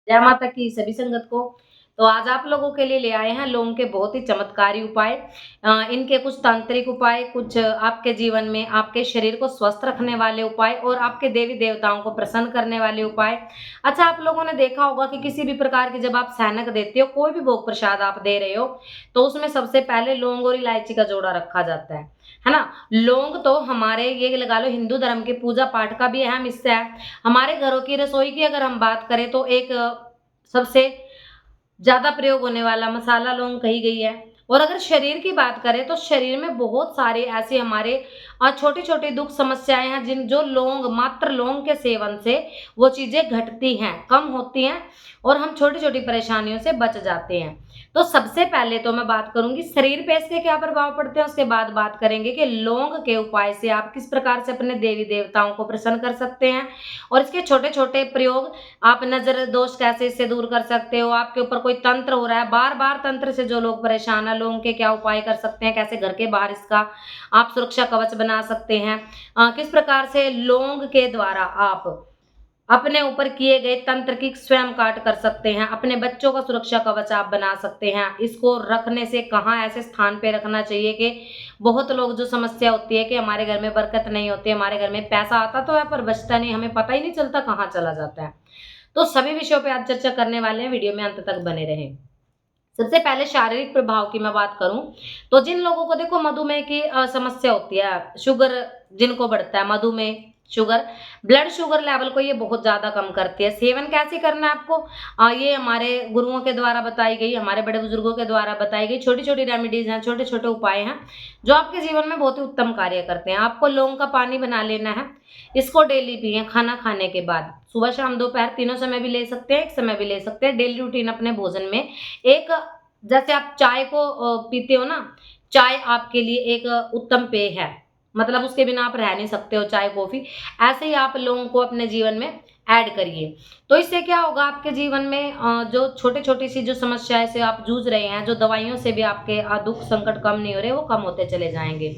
जय माता की सभी संगत को। तो आज आप लोगों के लिए ले आए हैं लौंग के बहुत ही चमत्कारी उपाय। इनके कुछ तांत्रिक उपाय, कुछ आपके जीवन में आपके शरीर को स्वस्थ रखने वाले उपाय और आपके देवी देवताओं को प्रसन्न करने वाले उपाय। अच्छा, आप लोगों ने देखा होगा कि किसी भी प्रकार की जब आप सैनक देते हो, कोई भी भोग प्रसाद आप दे रहे हो, तो उसमें सबसे पहले लौंग और इलायची का जोड़ा रखा जाता है ना? लौंग तो हमारे ये लगा लो हिंदू धर्म के पूजा पाठ का भी अहम हिस्सा है। हमारे घरों की रसोई की अगर हम बात करें तो एक सबसे ज़्यादा प्रयोग होने वाला मसाला लौंग कही गई है। और अगर शरीर की बात करें तो शरीर में बहुत सारे ऐसे हमारे छोटी-छोटी दुःख समस्याएँ हैं जिन जो लौंग मात्र लौंग के सेवन से वो चीज़ें घटती हैं, कम होती हैं और हम छोटी-छोटी परेशानियों से बच जाते हैं। तो सबसे पहले तो मैं बात करूँगी शरीर पे इसके क्या प्रभाव पड़ते हैं, उसके बाद बात करेंगे कि लौंग के उपाय से आप किस प्रकार से अपने देवी-देवताओं को प्रसन्न कर सकते हैं और इसके छोटे-छोटे प्रयोग आप नज़र दोष कैसे इससे दूर कर सकते हो, आपके ऊपर कोई तंत्र हो रहा है, बार-बार तंत्र से जो लोग परेशान हैं, लौंग के क्या उपाय कर सकते हैं, कैसे घर के बाहर इसका आप सुरक्षा कवच बना सकते हैं। किस प्रकार से लौंग के द्वारा आप अपने ऊपर किए गए तंत्र की स्वयं काट कर सकते हैं, अपने बच्चों का सुरक्षा कवच आप बना सकते हैं। इसको रखने से कहाँ ऐसे स्थान पे रखना चाहिए कि बहुत लोग जो समस्या होती है कि हमारे घर में बरकत नहीं होती, हमारे घर में पैसा आता तो है पर बचता नहीं, हमें पता ही नहीं चलता कहाँ चला जाता है। तो सभी विषयों पे आज चर्चा करने वाले हैं, वीडियो में अंत तक बने रहें। सबसे पहले शारीरिक प्रभाव की मैं बात करूँ, तो जिन लोगों को देखो मधुमेह की समस्या होती है, शुगर जिनको बढ़ता है, मधुमेह, शुगर, ब्लड शुगर लेवल को ये बहुत ज़्यादा कम करती है। सेवन कैसे करना है आपको? ये हमारे गुरुओं के द्वारा बताई गई, हमारे बड़े बुजुर्गों के द्वारा बताई गई छोटी-छोटी रेमेडीज़ हैं, छोटे-छोटे उपाय हैं, जो आपके जीवन में बहुत ही उत्तम कार्य करते हैं। आपको लौंग का पानी बना लेना है, इसको डेली पिएँ खाना खाने के बाद। सुबह, शाम, दोपहर तीनों समय भी ले सकते हैं, एक समय भी ले सकते हैं। डेली रूटीन अपने भोजन में एक जैसे आप चाय को पीते हो ना, चाय आपके लिए एक उत्तम पेय है, मतलब उसके बिना आप रह नहीं सकते हो चाय, कॉफ़ी, ऐसे ही आप लौंग को अपने जीवन में ऐड करिए। तो इससे क्या होगा आपके जीवन में जो छोटी-छोटी सी जो समस्याएँ से आप जूझ रहे हैं, जो दवाइयों से भी आपके दुःख संकट कम नहीं हो रहे, वो कम होते चले जाएँगे।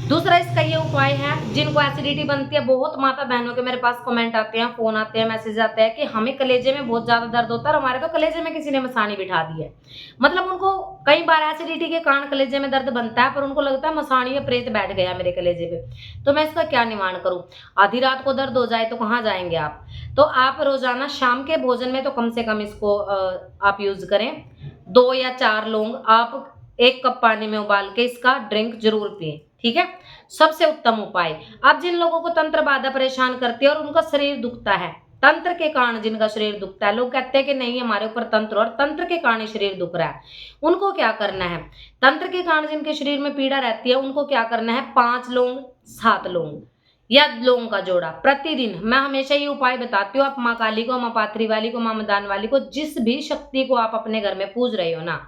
दूसरा इसका ये उपाय है, जिनको एसिडिटी बनती है, बहुत माता बहनों के मेरे पास कमेंट आते हैं, फ़ोन आते हैं, मैसेज आता है कि हमें कलेजे में बहुत ज़्यादा दर्द होता है और हमारे तो कलेजे में किसी ने मसानी बिठा दी है। मतलब उनको कई बार एसिडिटी के कारण कलेजे में दर्द बनता है, पर उनको लगता है मसानी या प्रेत बैठ गया मेरे कलेजे पे, तो मैं इसका क्या निवारण करूँ? आधी रात को दर्द हो जाए तो कहाँ जाएँगे आप? तो आप रोज़ाना शाम के भोजन में तो कम से कम इसको आप यूज़ करें। 2 या 4 लौंग आप 1 कप पानी में उबाल के इसका ड्रिंक ज़रूर पिएँ, ठीक है? सबसे उत्तम उपाय। अब जिन लोगों को तंत्र बाधा परेशान करती है और उनका शरीर दुखता है, तंत्र के कारण जिनका शरीर दुखता है, लोग कहते हैं कि नहीं हमारे ऊपर तंत्र और तंत्र के कारण ही शरीर दुख रहा है। उनको क्या करना है? तंत्र के कारण जिनके शरीर में पीड़ा रहती है, उनको क्या करना है? 5 लौंग, 7 लौंग या लौंग का जोड़ा प्रतिदिन, मैं हमेशा ये उपाय बताती हूँ, आप माँ काली को, माँ पाथरी वाली को, माँ मदान वाली को, जिस भी शक्ति को आप अपने घर में पूज रहे हो ना,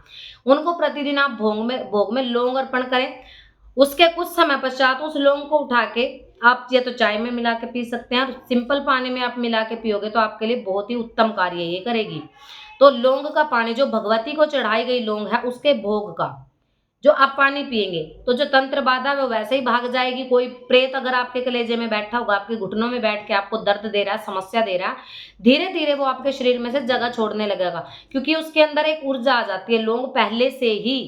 उनको प्रतिदिन आप भोग में लौंग अर्पण करें। उसके कुछ समय पश्चात उस लौंग को उठा के आप या तो चाय में मिला के पी सकते हैं और सिंपल पानी में आप मिला के पियोगे तो आपके लिए बहुत ही उत्तम कार्य ये करेगी। तो लौंग का पानी जो भगवती को चढ़ाई गई लौंग है, उसके भोग का जो आप पानी पिएँगे, तो जो तंत्र बाधा है वो वैसे ही भाग जाएगी। कोई प्रेत अगर आपके कलेजे में बैठा होगा, आपके घुटनों में बैठ के आपको दर्द दे रहा है, समस्या दे रहा है, धीरे-धीरे वो आपके शरीर में से जगह छोड़ने लगेगा, क्योंकि उसके अंदर एक ऊर्जा आ जाती है। लौंग पहले से ही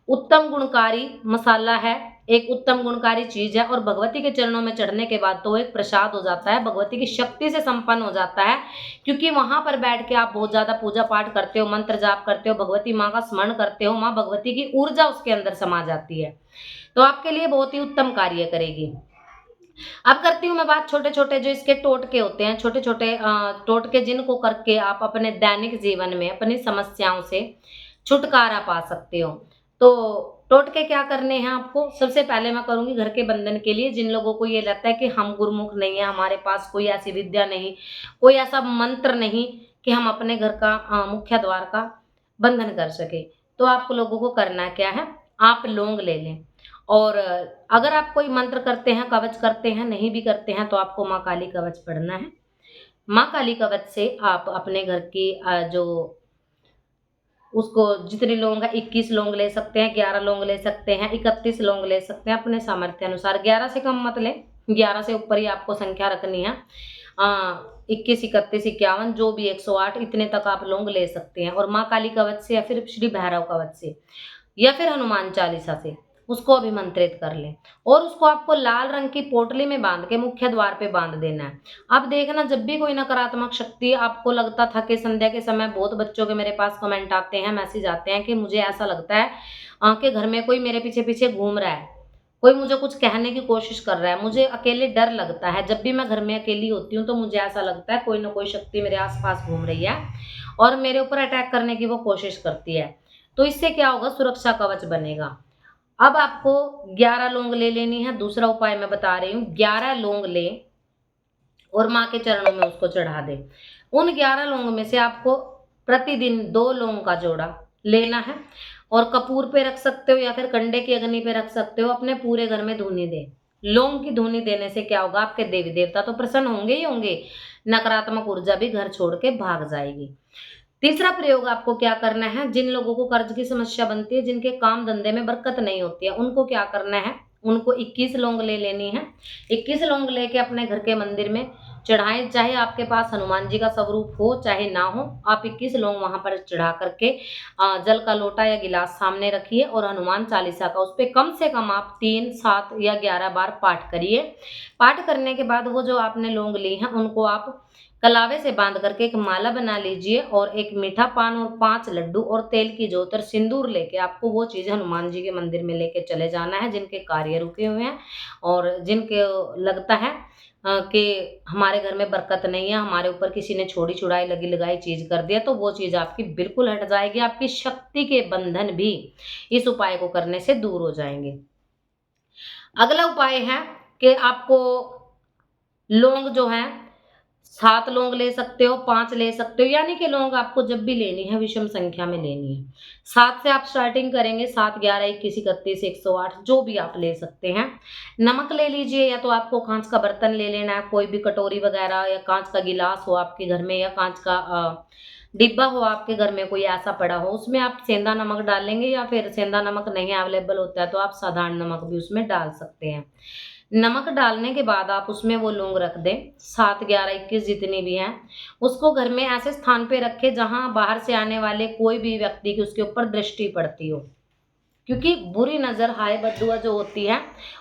उत्तम गुणकारी मसाला है, एक उत्तम गुणकारी चीज़ है और भगवती के चरणों में चढ़ने के बाद तो वो एक प्रसाद हो जाता है, भगवती की शक्ति से संपन्न हो जाता है, क्योंकि वहाँ पर बैठ के आप बहुत ज़्यादा पूजा-पाठ करते हो, मंत्र जाप करते हो, भगवती माँ का स्मरण करते हो, माँ भगवती की ऊर्जा उसके अंदर समा जाती है। तो आपके लिए बहुत ही उत्तम कार्य करेगी। अब करती हूँ मैं बात छोटे-छोटे जो इसके टोटके होते हैं, छोटे-छोटे टोटके जिनको करके आप अपने दैनिक जीवन में अपनी समस्याओं से छुटकारा पा सकते हो। तो टोटके क्या करने हैं आपको? सबसे पहले मैं करूँगी घर के बंधन के लिए, जिन लोगों को ये लगता है कि हम गुरुमुख नहीं है, हमारे पास कोई ऐसी विद्या नहीं, कोई ऐसा मंत्र नहीं कि हम अपने घर का मुख्य द्वार का बंधन कर सकें। तो आप लोगों को करना क्या है? आप लौंग ले लें और अगर आप कोई मंत्र करते हैं, कवच करते हैं, नहीं भी करते हैं तो आपको माँ काली कवच पढ़ना है। माँ काली कवच से आप अपने घर की जो उसको जितने लौंग है 21 लौंग ले सकते हैं, 11 लौंग ले सकते हैं, 31 लौंग ले सकते हैं अपने सामर्थ्य अनुसार। 11 से कम मत लें, 11 से ऊपर ही आपको संख्या रखनी है। 21, 31, 51 जो भी 108 इतने तक आप लौंग ले सकते हैं। और माँ काली कवच से या फिर श्री भैरव कवच से या फिर हनुमान चालीसा से उसको अभिमंत्रित कर लें और उसको आपको लाल रंग की पोटली में बांध के मुख्य द्वार पे बांध देना है। अब देखना, जब भी कोई नकारात्मक शक्ति आपको लगता था कि संध्या के समय बहुत बच्चों के मेरे पास कमेंट आते हैं, मैसेज आते हैं कि मुझे ऐसा लगता है कि घर में कोई मेरे पीछे पीछे घूम रहा है, कोई मुझे कुछ कहने की कोशिश कर रहा है, मुझे अकेले डर लगता है। जब भी मैं घर में अकेली होती हूँ तो मुझे ऐसा लगता है कोई ना कोई शक्ति मेरे आसपास घूम रही है और मेरे ऊपर अटैक करने की वो कोशिश करती है। तो इससे क्या होगा, सुरक्षा कवच बनेगा। अब आपको 11 लौंग ले लेनी है। दूसरा उपाय मैं बता रही हूँ, 11 लौंग लें और माँ के चरणों में उसको चढ़ा दें। उन 11 लौंग में से आपको प्रतिदिन 2 लौंग का जोड़ा लेना है और कपूर पे रख सकते हो या फिर कंडे की अग्नि पे रख सकते हो। अपने पूरे घर में धूनी दें। लौंग की धूनी देने से क्या होगा, आपके देवी देवता तो प्रसन्न होंगे ही होंगे, नकारात्मक ऊर्जा भी घर छोड़ के भाग जाएगी। तीसरा प्रयोग आपको क्या करना है, जिन लोगों को कर्ज की समस्या बनती है, जिनके काम धंधे में बरकत नहीं होती है, उनको क्या करना है, उनको 21 लौंग ले लेनी है। 21 लौंग लेके अपने घर के मंदिर में चढ़ाएं। चाहे आपके पास हनुमान जी का स्वरूप हो चाहे ना हो, आप 21 लौंग वहां पर चढ़ा करके जल का लोटा या गिलास सामने रखिए और हनुमान चालीसा का उस पर कम से कम आप 3, 7 या 11 बार पाठ करिए। पाठ करने के बाद वो जो आपने लौंग ली हैं उनको आप कलावे से बांध करके एक माला बना लीजिए और एक मीठा पान और 5 लड्डू और तेल की ज्योत और सिंदूर लेके आपको वो चीज़ हनुमान जी के मंदिर में लेके चले जाना है, जिनके कार्य रुके हुए हैं और जिनके लगता है कि हमारे घर में बरकत नहीं है, हमारे ऊपर किसी ने छोड़ी छुड़ाई लगी लगाई चीज़ कर दिया, तो वो चीज़ आपकी बिल्कुल हट जाएगी। आपकी शक्ति के बंधन भी इस उपाय को करने से दूर हो जाएंगे। अगला उपाय है कि आपको लौंग जो है 7 लौंग ले सकते हो, 5 ले सकते हो, यानी कि लौंग आपको जब भी लेनी है विषम संख्या में लेनी है। 7 से आप स्टार्टिंग करेंगे, 7, 11, 21, 31, 108 जो भी आप ले सकते हैं। नमक ले लीजिए, या तो आपको कांच का बर्तन ले लेना है, कोई भी कटोरी वगैरह या कांच का गिलास हो आपके घर में या कांच का डिब्बा हो आपके घर में कोई ऐसा पड़ा हो, उसमें आप सेंधा नमक डालेंगे या फिर सेंधा नमक नहीं अवेलेबल होता है तो आप साधारण नमक भी उसमें डाल सकते हैं। नमक डालने के बाद आप उसमें वो लौंग रख दें, 7, 11, 21 जितनी भी हैं, उसको घर में ऐसे स्थान पे रखें जहां बाहर से आने वाले कोई भी व्यक्ति की उसके ऊपर दृष्टि पड़ती हो, क्योंकि बुरी नज़र, हाय बददुआ जो होती है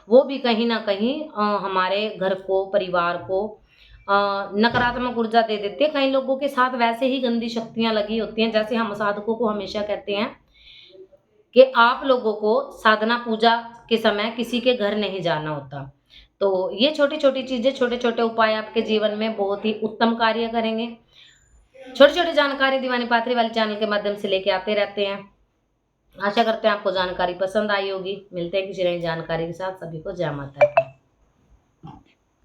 वो भी कहीं ना कहीं हमारे घर को, परिवार को नकारात्मक ऊर्जा दे देती है। कई लोगों के साथ वैसे ही गंदी शक्तियां लगी होती हैं। जैसे हम साधकों को हमेशा कहते हैं कि आप लोगों को साधना पूजा के समय किसी के घर नहीं जाना होता। तो ये छोटी-छोटी चीज़ें, छोटे-छोटे उपाय आपके जीवन में बहुत ही उत्तम कार्य करेंगे। छोटी-छोटी जानकारी दीवानी पाथरी वाले चैनल के माध्यम से लेके आते रहते हैं। आशा करते हैं आपको जानकारी पसंद आई होगी। मिलते हैं किसी नई जानकारी के साथ। सभी को जय माता दी।